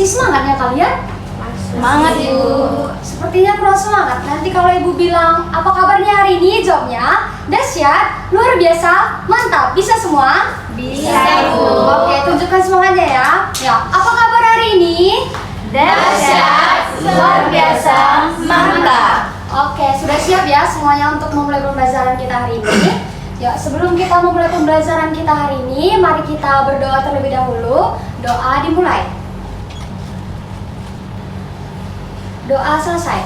Masih semangatnya kalian? Semangat, Ibu. Sepertinya kurang semangat. Nanti kalau Ibu bilang, apa kabarnya hari ini? Jawabnya, dahsyat, luar biasa, mantap. Bisa semua? Bisa, Ibu. Oke, tunjukkan semangatnya ya. Ya, apa kabar hari ini? Dahsyat, luar biasa, mantap. Oke, sudah siap ya semuanya untuk memulai pembelajaran kita hari ini? Ya, sebelum kita memulai pembelajaran kita hari ini, mari kita berdoa terlebih dahulu. Doa dimulai. Doa selesai.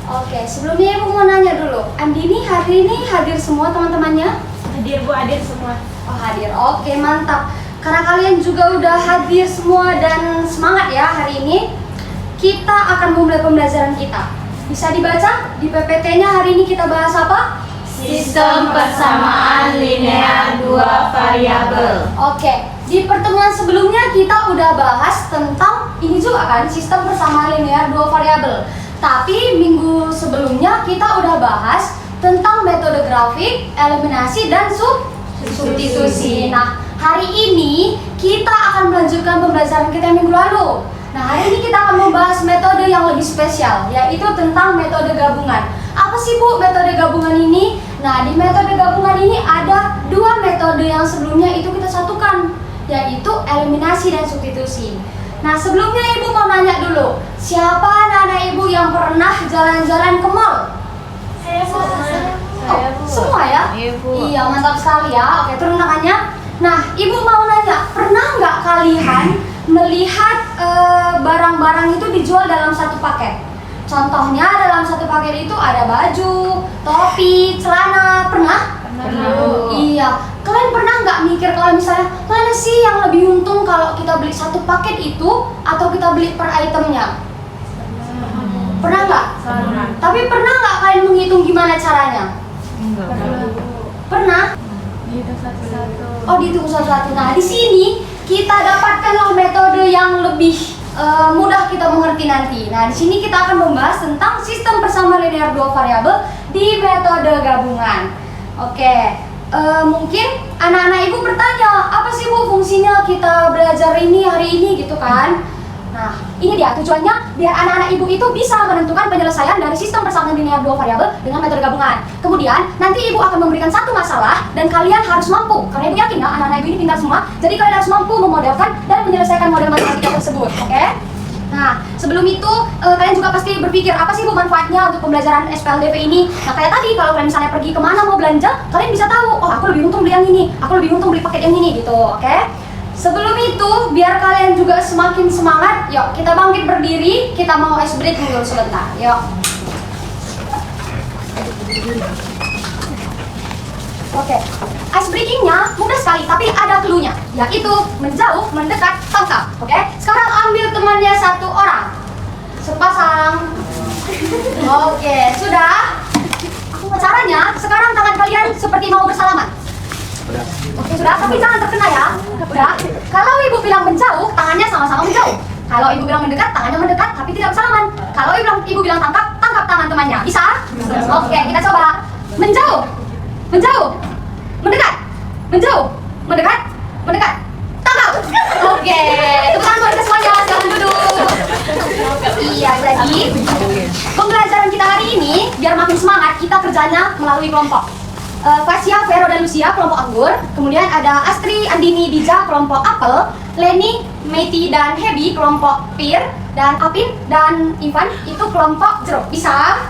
Oke, sebelumnya Ibu mau nanya dulu. Andini hari ini hadir semua teman-temannya? Hadir, Bu, hadir semua. Oh, hadir. Oke, mantap. Karena kalian juga udah hadir semua dan semangat ya hari ini, kita akan memulai pembelajaran kita. Bisa dibaca di PPT-nya hari ini kita bahas apa? Sistem persamaan linear dua variabel. Oke, di pertemuan sebelumnya kita udah bahas tentang ini juga kan, sistem persamaan linear dua variabel. Tapi minggu sebelumnya kita udah bahas tentang metode grafik, eliminasi, dan substitusi. Nah, hari ini kita akan melanjutkan pembelajaran kita minggu lalu. Nah, hari ini kita akan membahas metode yang lebih spesial, yaitu tentang metode gabungan. Apa sih Bu metode gabungan ini? Nah, di metode gabungan ini ada dua metode yang sebelumnya itu kita satukan, yaitu eliminasi dan substitusi. Nah, sebelumnya Ibu mau nanya dulu, siapa anak-anak Ibu yang pernah jalan-jalan ke mall? Saya, Bu. Semua ya? Iya, Bu. Iya, mantap sekali ya. Oke, turun tangannya. Nah, Ibu mau nanya, pernah nggak kalian melihat barang-barang itu dijual dalam satu paket? Contohnya dalam satu paket itu ada baju, topi, celana. Pernah? Pernah. Iya. Kalian pernah nggak mikir kalau misalnya mana sih yang lebih untung kalau kita beli satu paket itu atau kita beli per itemnya? Pernah nggak? Pernah. Tapi pernah nggak kalian menghitung gimana caranya? Pernah? Dihitung satu-satu. Oh, dihitung satu-satu. Nah, di sini kita dapatkanlah metode yang lebih mudah kita mengerti nanti. Nah, di sini kita akan membahas tentang sistem persamaan linear dua variabel di metode gabungan. Oke, mungkin anak-anak Ibu bertanya, apa sih Bu fungsinya kita belajar ini hari ini gitu kan? Nah, ini dia tujuannya biar anak-anak Ibu itu bisa menentukan penyelesaian dari sistem persamaan linear dua variabel dengan metode gabungan. Kemudian, nanti Ibu akan memberikan satu masalah dan kalian harus mampu, karena Ibu yakin ya anak-anak Ibu ini pintar semua, jadi kalian harus mampu memodelkan dan menyelesaikan model matematika tersebut, oke? Nah, sebelum itu kalian juga pasti berpikir apa sih Bu manfaatnya untuk pembelajaran SPLDV ini? Nah, kayak tadi kalau kalian misalnya pergi kemana mau belanja, kalian bisa tahu, oh aku lebih untung beli yang ini, aku lebih untung beli paket yang ini gitu, oke? Sebelum itu, biar kalian juga semakin semangat, yuk kita bangkit berdiri, kita mau ice breaking dulu sebentar, yuk. Oke, ice breakingnya mudah sekali, tapi ada cluenya, yaitu menjauh, mendekat, tangkap. Oke, sekarang ambil temannya satu orang, sepasang. Oke, sudah. Caranya, sekarang tangan kalian seperti mau bersalaman. Oke, sudah, tapi jangan terkena ya. Udah. Kalau Ibu bilang menjauh, tangannya sama-sama menjauh. Kalau Ibu bilang mendekat, tangannya mendekat, tapi tidak bersalaman. Kalau Ibu bilang tangkap, tangkap tangan temannya. Bisa? Oke, kita coba. Menjauh, menjauh, mendekat, menjauh, mendekat, mendekat, tangkap. Oke, tepuk tangan buat semuanya. Silakan duduk. Iya, jadi pembelajaran kita hari ini biar makin semangat, kita kerjanya melalui kelompok. Fasya, Vero, dan Lucia kelompok anggur. Kemudian ada Astri, Andini, Dija kelompok apel. Leni, Meiti, dan Hebi kelompok pir. Dan Apin dan Ivan itu kelompok jeruk. Bisa?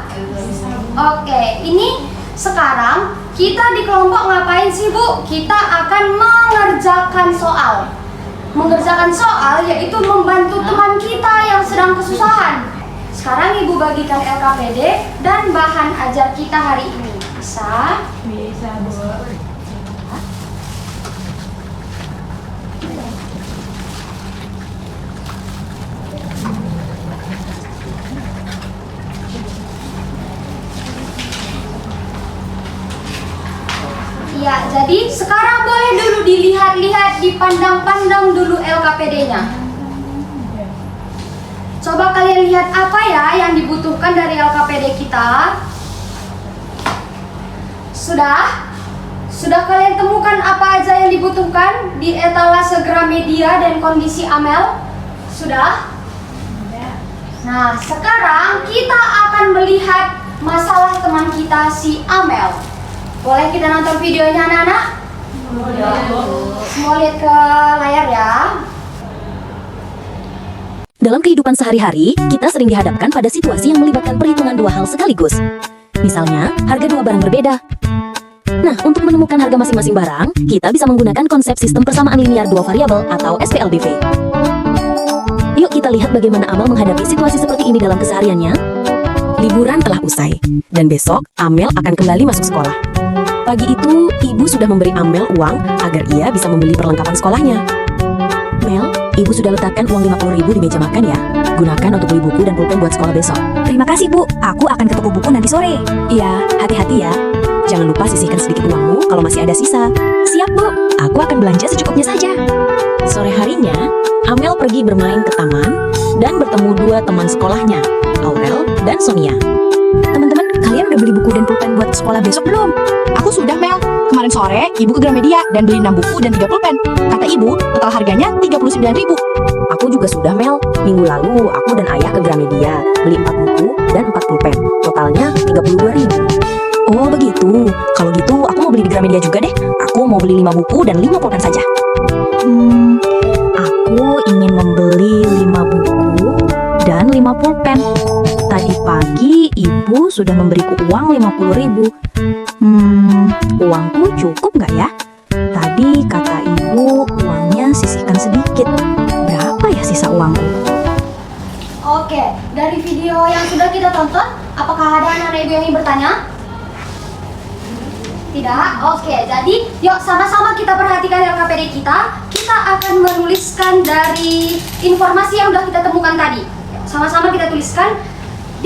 Oke, ini sekarang kita di kelompok ngapain sih Bu? Kita akan mengerjakan soal. Mengerjakan soal yaitu membantu teman kita yang sedang kesusahan. Sekarang Ibu bagikan LKPD dan bahan ajar kita hari ini. Bisa? Bisa, Bu. Iya, jadi sekarang boleh dulu dilihat-lihat, dipandang-pandang dulu LKPD-nya. Coba kalian lihat apa ya yang dibutuhkan dari LKPD kita. Sudah? Sudah kalian temukan apa aja yang dibutuhkan di etalase Gramedia dan kondisi Amel? Sudah? Nah, sekarang kita akan melihat masalah teman kita si Amel. Boleh kita nonton videonya anak-anak? Semua lihat ke layar ya. Dalam kehidupan sehari-hari, kita sering dihadapkan pada situasi yang melibatkan perhitungan dua hal sekaligus. Misalnya, harga dua barang berbeda. Nah, untuk menemukan harga masing-masing barang, kita bisa menggunakan konsep sistem persamaan linear dua variabel atau SPLDV. Yuk kita lihat bagaimana Amel menghadapi situasi seperti ini dalam kesehariannya. Liburan telah usai, dan besok Amel akan kembali masuk sekolah. Pagi itu, ibu sudah memberi Amel uang agar ia bisa membeli perlengkapan sekolahnya. Mel, ibu sudah letakkan uang 50.000 di meja makan ya. Gunakan untuk beli buku dan pulpen buat sekolah besok. Terima kasih, Bu. Aku akan ke toko buku nanti sore. Iya, hati-hati ya. Jangan lupa sisihkan sedikit uangmu kalau masih ada sisa. Siap, Bu. Aku akan belanja secukupnya saja. Sore harinya, Amel pergi bermain ke taman dan bertemu dua teman sekolahnya, Aurel dan Sonia. Teman-teman, kalian udah beli buku dan pulpen buat sekolah besok belum? Aku sudah, Mel. Kemarin sore, ibu ke Gramedia dan beli 6 buku dan 3 pulpen. Kata ibu, total harganya 39.000. Aku juga sudah, Mel. Minggu lalu, aku dan ayah ke Gramedia, beli 4 buku dan 4 pulpen. Totalnya 32.000. Oh, begitu. Kalau gitu, aku mau beli di Gramedia juga deh. Aku mau beli 5 buku dan 5 pulpen saja. Aku ingin membeli 5 buku dan 5 pulpen. Tadi pagi, ibu sudah memberiku uang 50.000. Uangku cukup nggak ya? Tadi kata ibu, uangnya sisihkan sedikit. Berapa ya sisa uangku? Oke, dari video yang sudah kita tonton, apakah ada anak-anak ibu yang ingin bertanya? Tidak? Oke, jadi yuk sama-sama kita perhatikan LKPD kita. Kita akan menuliskan dari informasi yang sudah kita temukan tadi. Sama-sama kita tuliskan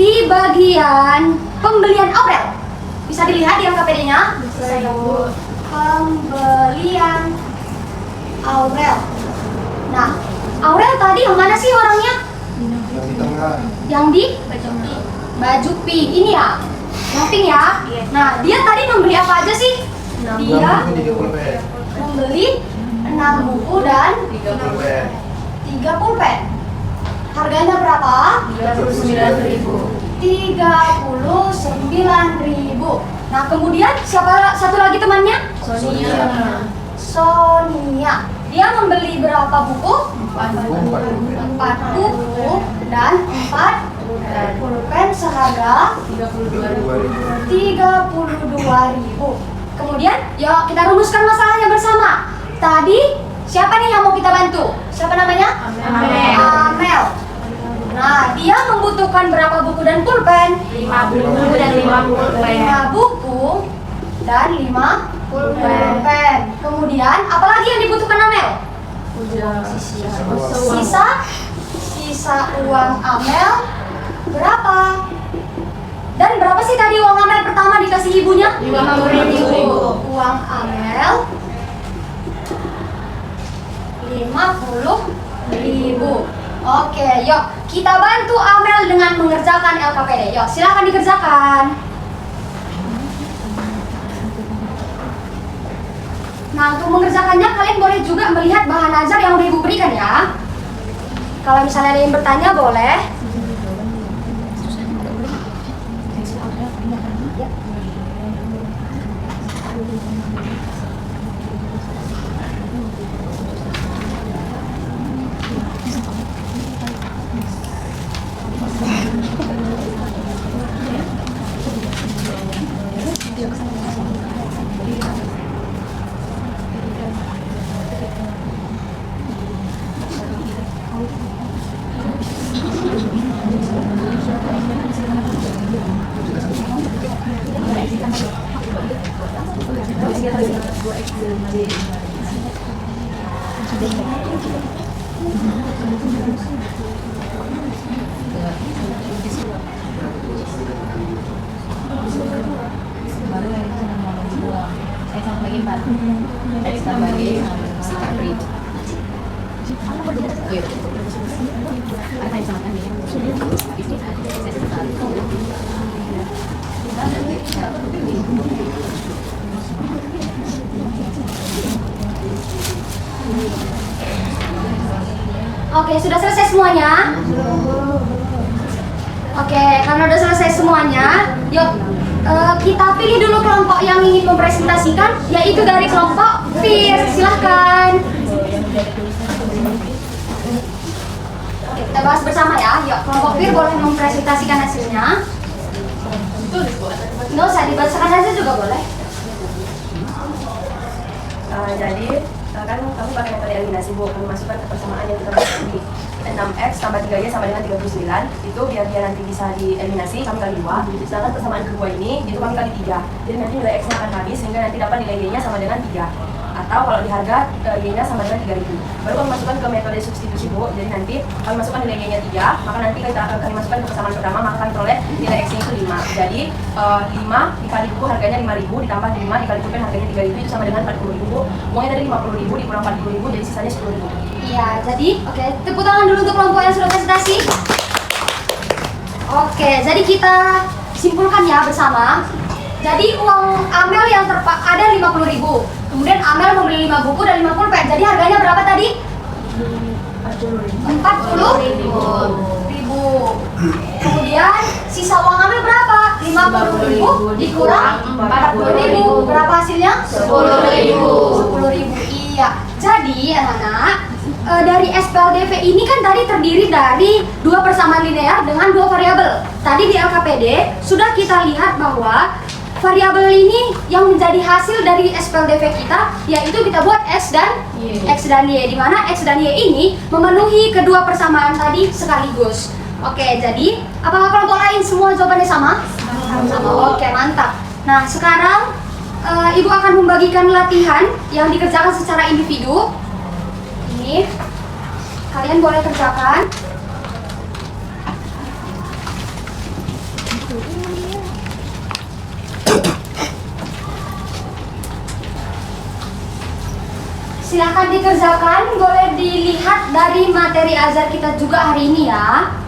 di bagian pembelian Aurel. Bisa dilihat di LKPD-nya? Bisa, Bu. Pembelian Aurel. Nah, Aurel tadi yang mana sih orangnya? Yang di tengah. Yang di baju pink ini ya, yang pink ya. Nah, dia tadi membeli apa aja sih? Dia 3 pulpen. membeli 6 buku dan 3 pulpen. 3 pulpen. Harganya berapa? 39.000. 39.000. Nah, kemudian siapa satu lagi temannya? Sonia. Sonia. Dia membeli berapa buku? 4 buku dan 4 pulpen seharga 32.000. Kemudian, yuk kita rumuskan masalahnya bersama. Tadi siapa nih yang mau kita bantu? Siapa namanya? Amel. Nah, dia membutuhkan berapa buku dan pulpen? 5 buku dan 5 pulpen. 5 buku dan 5 pulpen. Kemudian, apa lagi yang dibutuhkan Amel? Sisa uang Amel berapa? Dan berapa sih tadi uang Amel pertama dikasih ibunya? 50.000. Uang Amel 50.000. Oke, yuk kita bantu Amel dengan mengerjakan LKPD. Yuk, silakan dikerjakan. Nah, untuk mengerjakannya kalian boleh juga melihat bahan ajar yang udah ibu berikan ya. Kalau misalnya ada yang bertanya boleh. Oke, sudah selesai semuanya? Oke, karena udah selesai semuanya, yuk kita pilih dulu kelompok yang ingin mempresentasikan, yaitu dari kelompok PIR. Silahkan. Oke, kita bahas bersama ya. Yuk, kelompok PIR boleh mempresentasikan hasilnya. Nggak usah dibacakan aja juga boleh. Jadi kan kami pakai metode eliminasi Bu, kami masukkan ke persamaan yang kita masuk di 6x tambah 3y sama dengan 39. Itu biar dia nanti bisa dieliminasi, kami kali 2. Sedangkan persamaan kedua ini itu kami kali 3. Jadi nanti nilai x nya akan habis sehingga nanti dapat nilai y nya sama dengan 3. Atau kalau di harga y nya sama dengan 3000. Baru kami masukkan ke metode substitusi Bu. Jadi nanti kami masukkan nilai y nya 3, maka nanti kita akan kami masukkan ke persamaan pertama, maka kami peroleh nilai x nya itu 5. Jadi 5 dikali buku harganya 5000 ditambah 5 dikali pulpen harganya 3000 itu sama dengan 40000 Bu. Uangnya dari 50000 dikurang 40000 jadi sisanya 10000. Iya, jadi oke, tepuk tangan dulu untuk kelompok yang sudah presentasi. Oke, jadi kita simpulkan ya bersama. Jadi uang Amel yang ada 50.000. Kemudian Amel membeli 5 buku dan 5 pulpen. Jadi harganya berapa tadi? 40.000. Kemudian sisa uang Amel berapa? 50.000 dikurang 40.000. Berapa hasilnya? 10.000. Iya. Jadi anak-anak, dari SPLDV ini kan tadi terdiri dari 2 persamaan linear dengan 2 variabel. Tadi di LKPD sudah kita lihat bahwa variabel ini yang menjadi hasil dari SPLDV kita, yaitu kita buat X dan Y, di mana X dan Y ini memenuhi kedua persamaan tadi sekaligus. Oke, jadi apakah kelompok lain semua jawabannya sama? Sama. Oke, mantap. Nah, sekarang Ibu akan membagikan latihan yang dikerjakan secara individu. Ini kalian boleh kerjakan. Silahkan dikerjakan, boleh dilihat dari materi azhar kita juga hari ini ya.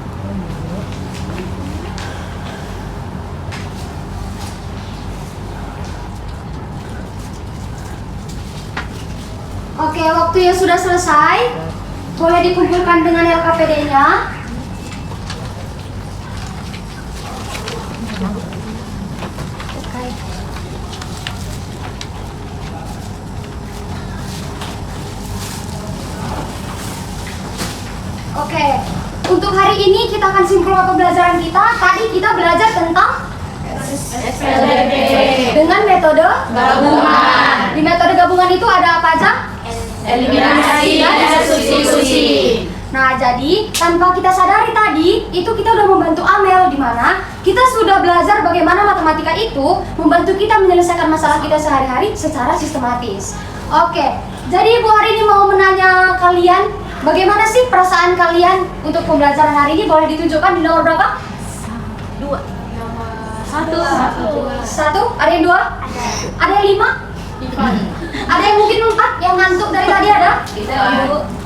Oke, waktunya sudah selesai. Boleh dikumpulkan dengan LKPD-nya. Oke, untuk hari ini kita akan simpulkan pembelajaran kita. Tadi kita belajar tentang SPLDV dengan metode gabungan. Di metode gabungan itu ada apa aja? Eliminasi dan substitusi. Nah, jadi tanpa kita sadari tadi, itu kita udah membantu Amel, di mana kita sudah belajar bagaimana matematika itu membantu kita menyelesaikan masalah kita sehari-hari secara sistematis. Oke, jadi Ibu hari ini mau menanya kalian, bagaimana sih perasaan kalian untuk pembelajaran hari ini? Boleh ditunjukkan di nomor berapa? 2. Satu? Ada yang 2? Ada yang 5? Ada yang mungkin 4 yang ngantuk dari tadi ada?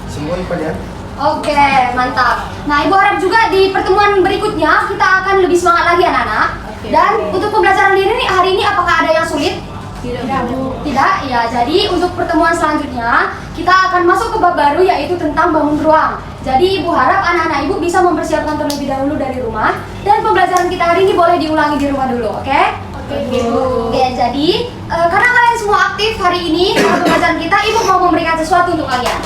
Semua IPA ya? Oke, mantap. Nah, Ibu harap juga di pertemuan berikutnya kita akan lebih semangat lagi anak-anak. Dan untuk pembelajaran hari ini apakah ada yang sulit? Tidak, ya. Jadi untuk pertemuan selanjutnya kita akan masuk ke bab baru, yaitu tentang bangun ruang. Jadi Ibu harap anak-anak Ibu bisa mempersiapkan terlebih dahulu dari rumah. Dan pembelajaran kita hari ini boleh diulangi di rumah dulu, oke? Oke, jadi karena kalian semua aktif hari ini dalam pembelajaran kita, Ibu mau memberikan sesuatu untuk kalian.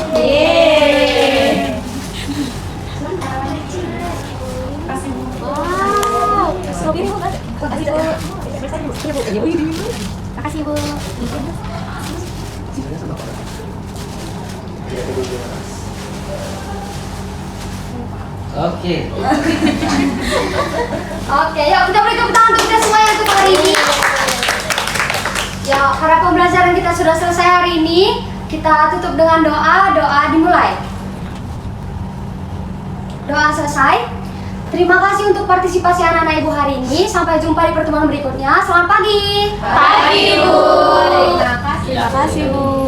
Makasih Bu. Oke. Oke, yuk kita beri tepuk tangan untuk kita semuanya untuk hari ini. Ya, karena pembelajaran kita sudah selesai hari ini, kita tutup dengan doa. Doa dimulai. Doa selesai. Terima kasih untuk partisipasi anak-anak Ibu hari ini. Sampai jumpa di pertemuan berikutnya. Selamat pagi. Pagi Bu. Terima kasih Bu.